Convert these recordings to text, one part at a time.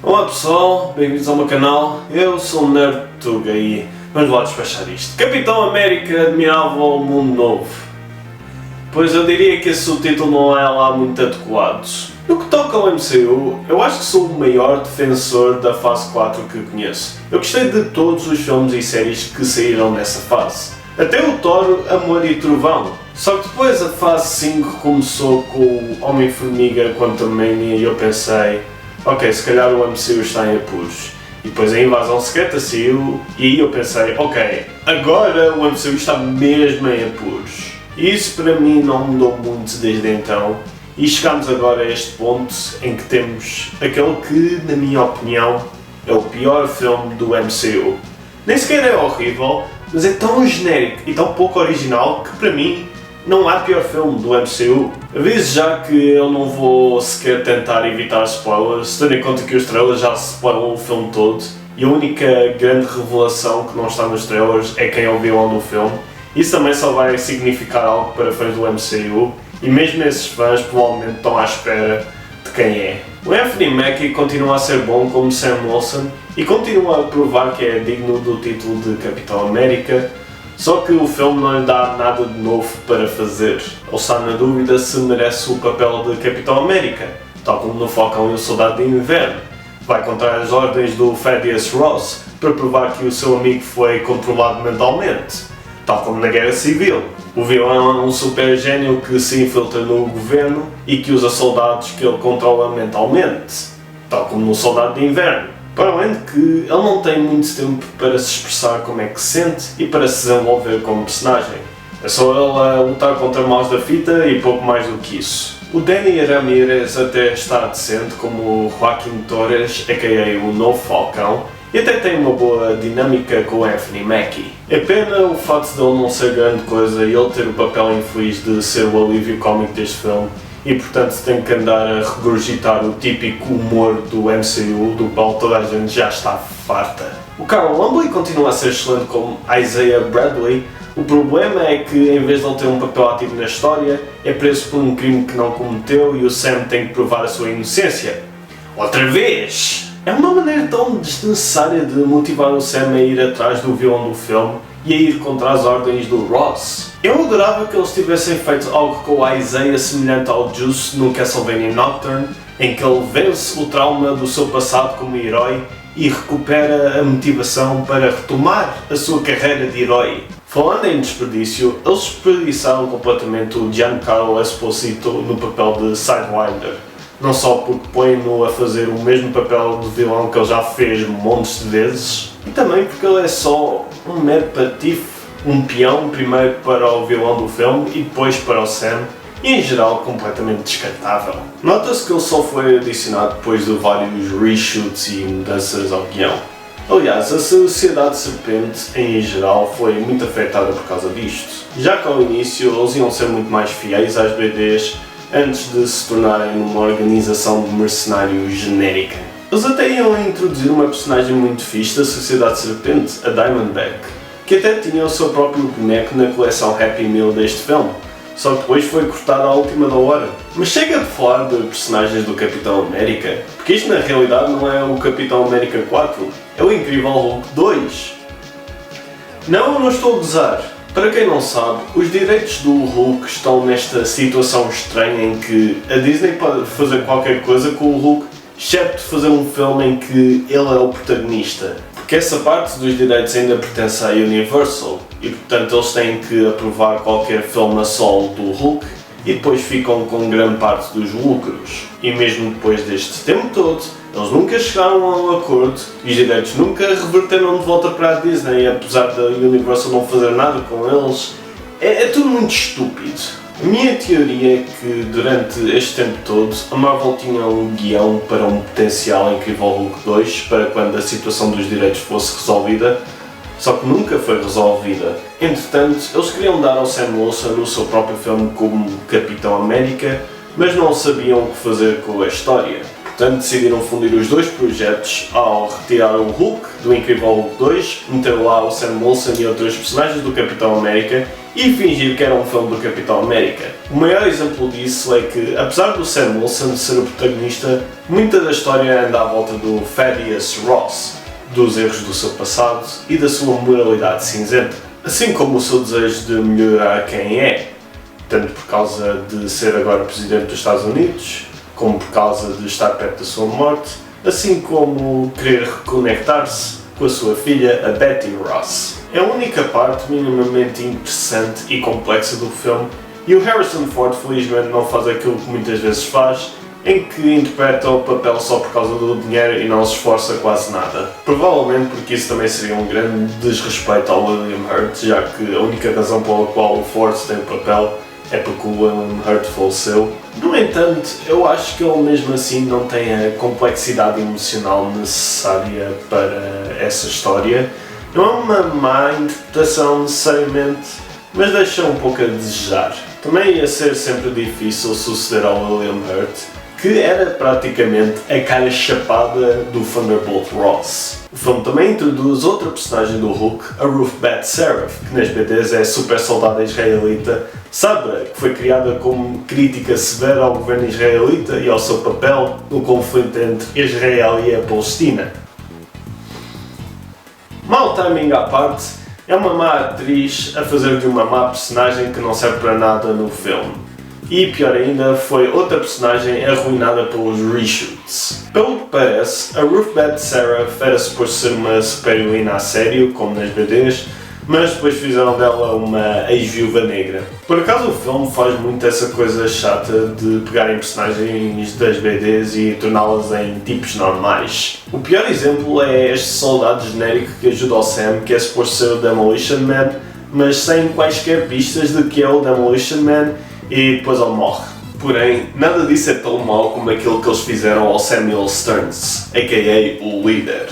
Olá pessoal, bem-vindos ao meu canal. Eu sou o Nerd Tuga e vamos lá despachar isto. Capitão América Admirável Mundo Novo. Pois eu diria que esse subtítulo não é lá muito adequado. No que toca ao MCU, eu acho que sou o maior defensor da fase 4 que conheço. Eu gostei de todos os filmes e séries que saíram nessa fase. Até o Thor, Amor e Trovão. Só que depois a fase 5 começou com o Homem-Formiga Quantumania e eu pensei, ok, se calhar o MCU está em apuros. E depois a Invasão Secreta saiu e aí eu pensei, ok, agora o MCU está mesmo em apuros. E isso para mim não mudou muito desde então. E chegámos agora a este ponto em que temos aquele que, na minha opinião, é o pior filme do MCU. Nem sequer é horrível, mas é tão genérico e tão pouco original que para mim não há pior filme do MCU. Aviso já que eu não vou sequer tentar evitar spoilers, tendo em conta que os trailers já spoilam o filme todo e a única grande revelação que não está nos trailers é quem é o vilão do filme. Isso também só vai significar algo para fãs do MCU e mesmo esses fãs provavelmente estão à espera de quem é. O Anthony Mackie continua a ser bom como Sam Wilson e continua a provar que é digno do título de Capitão América, só que o filme não lhe dá nada de novo para fazer. Ele está na dúvida se merece o papel de Capitão América, tal como no Falcão e o Soldado de Inverno. Vai contra as ordens do Thaddeus Ross para provar que o seu amigo foi controlado mentalmente, tal como na Guerra Civil. O vilão é um super gênio que se infiltra no governo e que usa soldados que ele controla mentalmente, tal como no Soldado de Inverno. Para além de que ele não tem muito tempo para se expressar como é que se sente e para se desenvolver como personagem. É só ele a lutar contra maus da fita e pouco mais do que isso. O Danny Ramirez até está decente como o Joaquin Torres, a.k.a. o novo Falcão, e até tem uma boa dinâmica com o Anthony Mackie. É pena o facto de ele não ser grande coisa e ele ter o papel infeliz de ser o alívio cómico deste filme e portanto tem que andar a regurgitar o típico humor do MCU do qual toda a gente já está farta. O Carl Lumbly continua a ser excelente como Isaiah Bradley. O problema é que em vez de ele ter um papel ativo na história, é preso por um crime que não cometeu e o Sam tem que provar a sua inocência. Outra vez! É uma maneira tão desnecessária de motivar o Sam a ir atrás do vilão do filme e a ir contra as ordens do Ross. Eu adorava que eles tivessem feito algo com a Isaiah semelhante ao Juice no Castlevania Nocturne, em que ele vence o trauma do seu passado como herói e recupera a motivação para retomar a sua carreira de herói. Falando em desperdício, eles desperdiçaram completamente o Giancarlo Esposito no papel de Sidewinder. Não só porque põe-no a fazer o mesmo papel de vilão que ele já fez montes de vezes, e também porque ele é só um mero patife, um peão primeiro para o vilão do filme e depois para o Sam, e em geral completamente descartável. Nota-se que ele só foi adicionado depois de vários reshoots e mudanças ao guião. Aliás, a Sociedade Serpente em geral foi muito afetada por causa disto, já que ao início eles iam ser muito mais fiéis às BDs antes de se tornarem uma organização de mercenários genérica. Eles até iam introduzir uma personagem muito fixe da Sociedade Serpente, a Diamondback, que até tinha o seu próprio boneco na coleção Happy Meal deste filme, só que depois foi cortado à última da hora. Mas chega de falar de personagens do Capitão América, porque isto na realidade não é o Capitão América 4, é o Incrível Hulk 2. Não estou a gozar. Para quem não sabe, os direitos do Hulk estão nesta situação estranha em que a Disney pode fazer qualquer coisa com o Hulk, excepto fazer um filme em que ele é o protagonista. Porque essa parte dos direitos ainda pertence à Universal e portanto eles têm que aprovar qualquer filme a solo do Hulk e depois ficam com grande parte dos lucros. E mesmo depois deste tempo todo, eles nunca chegaram a um acordo e os direitos nunca reverteram de volta para a Disney, apesar da Universal não fazer nada com eles. É tudo muito estúpido. A minha teoria é que durante este tempo todo a Marvel tinha um guião para um potencial Incrível Hulk 2 para quando a situação dos direitos fosse resolvida, só que nunca foi resolvida. Entretanto, eles queriam dar ao Sam Wilson o seu próprio filme como Capitão América, mas não sabiam o que fazer com a história. Portanto, decidiram fundir os dois projetos ao retirar o Hulk do Incrível Hulk 2, meter lá o Sam Wilson e outros personagens do Capitão América e fingir que era um filme do Capitão América. O maior exemplo disso é que, apesar do Sam Wilson ser o protagonista, muita da história anda à volta do Thaddeus Ross, dos erros do seu passado e da sua moralidade cinzenta, assim como o seu desejo de melhorar quem é, tanto por causa de ser agora presidente dos Estados Unidos, como por causa de estar perto da sua morte, assim como querer reconectar-se com a sua filha, a Betty Ross. É a única parte minimamente interessante e complexa do filme, e o Harrison Ford felizmente não faz aquilo que muitas vezes faz, em que interpreta o papel só por causa do dinheiro e não se esforça quase nada. Provavelmente porque isso também seria um grande desrespeito ao William Hurt, já que a única razão pela qual o Ford tem o papel é porque o William Hurt faleceu. No entanto, eu acho que ele mesmo assim não tem a complexidade emocional necessária para essa história. Não é uma má interpretação necessariamente, mas deixa um pouco a desejar. Também ia ser sempre difícil suceder ao William Hurt, que era praticamente a cara chapada do Thunderbolt Ross. O filme também introduz outra personagem do Hulk, a Ruth Bader Saraf, que nas BDs é super soldada israelita, Sabra, que foi criada como crítica severa ao governo israelita e ao seu papel no conflito entre Israel e a Palestina. Mau timing à parte, é uma má atriz a fazer de uma má personagem que não serve para nada no filme. E pior ainda, foi outra personagem arruinada pelos reshoots. Pelo que parece, a Ruth Bader Saraf era suposto ser uma super-heroína a sério, como nas BDs, mas depois fizeram dela uma ex-viúva negra. Por acaso o filme faz muito essa coisa chata de pegarem personagens das BDs e torná-las em tipos normais. O pior exemplo é este soldado genérico que ajuda o Sam, que é suposto ser o Demolition Man, mas sem quaisquer pistas de que é o Demolition Man, e depois ele morre. Porém, nada disso é tão mau como aquilo que eles fizeram ao Samuel Stearns, a.k.a. o líder,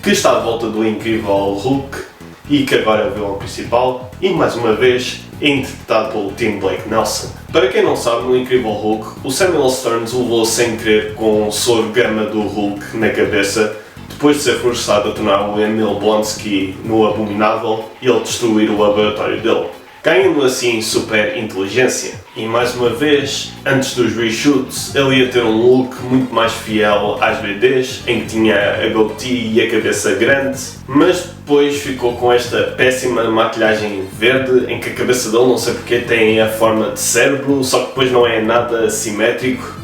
que está de volta do Incrível Hulk e que agora é o vilão principal, e mais uma vez é interpretado pelo Tim Blake Nelson. Para quem não sabe, no Incrível Hulk, o Samuel Stearns levou sem querer com o soro gama do Hulk na cabeça, depois de ser forçado a tornar o Emil Blonsky no Abominável e ele destruir o laboratório dele, ganhando assim super inteligência. E mais uma vez, antes dos reshoots, ele ia ter um look muito mais fiel às BDs, em que tinha a goatee e a cabeça grande, mas depois ficou com esta péssima maquilhagem verde, em que a cabeça dele, não sei porque, tem a forma de cérebro, só que depois não é nada simétrico.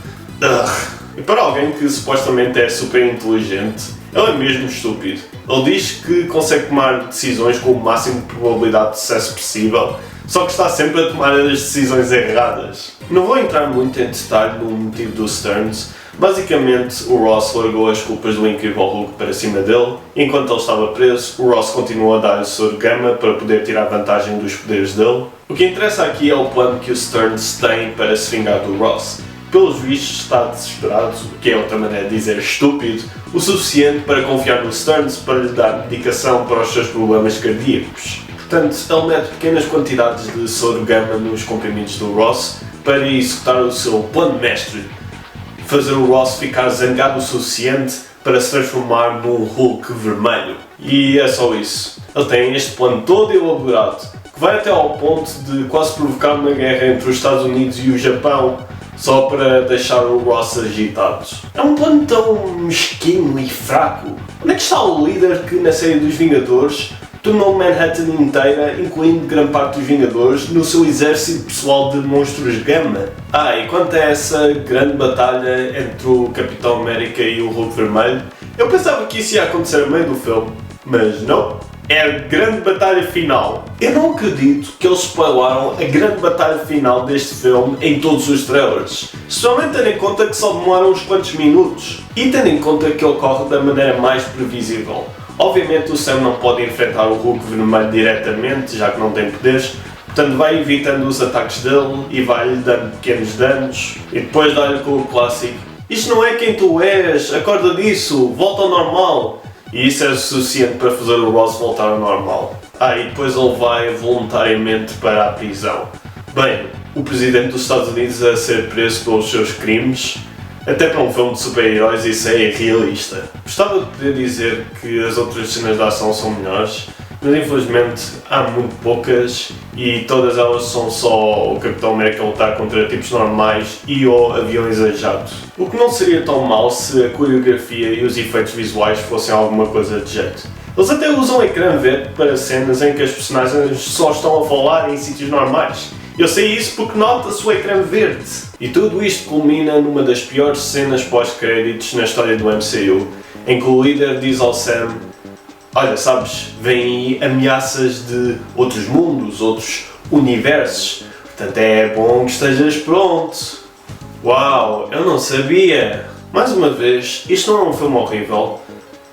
E para alguém que supostamente é super inteligente, ele é mesmo estúpido. Ele diz que consegue tomar decisões com o máximo de probabilidade de sucesso possível, só que está sempre a tomar as decisões erradas. Não vou entrar muito em detalhe no motivo do Stearns. Basicamente, o Ross largou as culpas do Incrível Hulk para cima dele, e enquanto ele estava preso, o Ross continuou a dar-lhe soro gama para poder tirar vantagem dos poderes dele. O que interessa aqui é o plano que o Stearns tem para se vingar do Ross. Pelos vistos está desesperado, o que é outra maneira de dizer estúpido, o suficiente para confiar no Stearns para lhe dar medicação para os seus problemas cardíacos. Portanto, ele mete pequenas quantidades de soro gama nos comprimidos do Ross para executar o seu plano mestre, fazer o Ross ficar zangado o suficiente para se transformar num Hulk vermelho. E é só isso. Ele tem este plano todo elaborado, que vai até ao ponto de quase provocar uma guerra entre os Estados Unidos e o Japão, só para deixar o Ross agitado. É um plano tão mesquinho e fraco. Onde é que está o líder que na série dos Vingadores tornou Manhattan inteira, incluindo grande parte dos Vingadores, no seu exército pessoal de monstros gama? E quanto a essa grande batalha entre o Capitão América e o Hulk Vermelho, eu pensava que isso ia acontecer no meio do filme, mas não. É a grande batalha final. Eu não acredito que eles spoilaram a grande batalha final deste filme em todos os trailers. Especialmente tendo em conta que só demoram uns quantos minutos. E tendo em conta que ocorre da maneira mais previsível. Obviamente o Sam não pode enfrentar o Hulk vermelho diretamente, já que não tem poderes. Portanto vai evitando os ataques dele e vai-lhe dando pequenos danos. E depois dá-lhe com o clássico: isto não é quem tu és, acorda disso, volta ao normal. E isso é o suficiente para fazer o Ross voltar ao normal. E depois ele vai voluntariamente para a prisão. Bem, o presidente dos Estados Unidos a ser preso pelos seus crimes, Até para um filme de super-heróis isso é realista. Gostava de poder dizer que as outras cenas de ação são melhores, mas infelizmente há muito poucas e todas elas são só o Capitão América lutar contra tipos normais e ou aviões a jato. O que não seria tão mal se a coreografia e os efeitos visuais fossem alguma coisa de jeito. Eles até usam ecrã verde para cenas em que as personagens só estão a falar em sítios normais. Eu sei isso porque nota-se o ecrã verde. E tudo isto culmina numa das piores cenas pós-créditos na história do MCU, em que o líder diz ao Sam: olha, sabes, vêm aí ameaças de outros mundos, outros universos, portanto é bom que estejas pronto. Uau, eu não sabia! Mais uma vez, isto não é um filme horrível,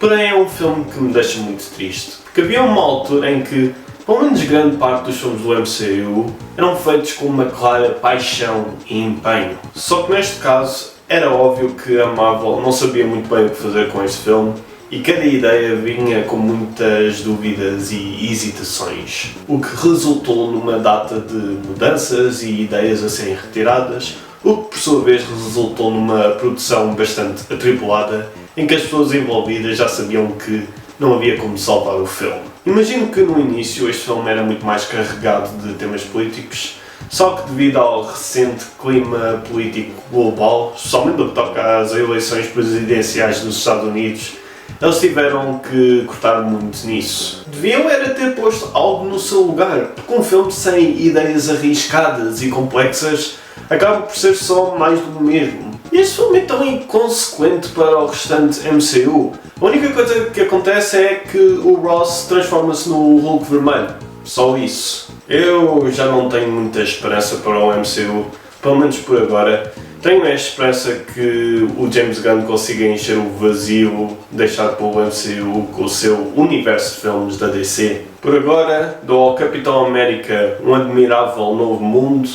porém é um filme que me deixa muito triste, porque havia uma altura em que, pelo menos grande parte dos filmes do MCU, eram feitos com uma clara paixão e empenho. Só que neste caso, era óbvio que a Marvel não sabia muito bem o que fazer com este filme, e cada ideia vinha com muitas dúvidas e hesitações, o que resultou numa data de mudanças e ideias a serem retiradas, o que por sua vez resultou numa produção bastante atribulada, em que as pessoas envolvidas já sabiam que não havia como salvar o filme. Imagino que no início este filme era muito mais carregado de temas políticos, só que devido ao recente clima político global, especialmente no que toca às eleições presidenciais dos Estados Unidos, eles tiveram que cortar muito nisso. Deviam era ter posto algo no seu lugar, porque um filme sem ideias arriscadas e complexas acaba por ser só mais do mesmo. E este filme é tão inconsequente para o restante MCU. A única coisa que acontece é que o Ross transforma-se no Hulk vermelho. Só isso. Eu já não tenho muita esperança para o MCU, pelo menos por agora. Tenho a esperança que o James Gunn consiga encher o vazio deixado pelo MCU com o seu universo de filmes da DC. Por agora, dou ao Capitão América um admirável novo mundo,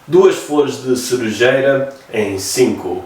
2 flores de cerejeira em 5,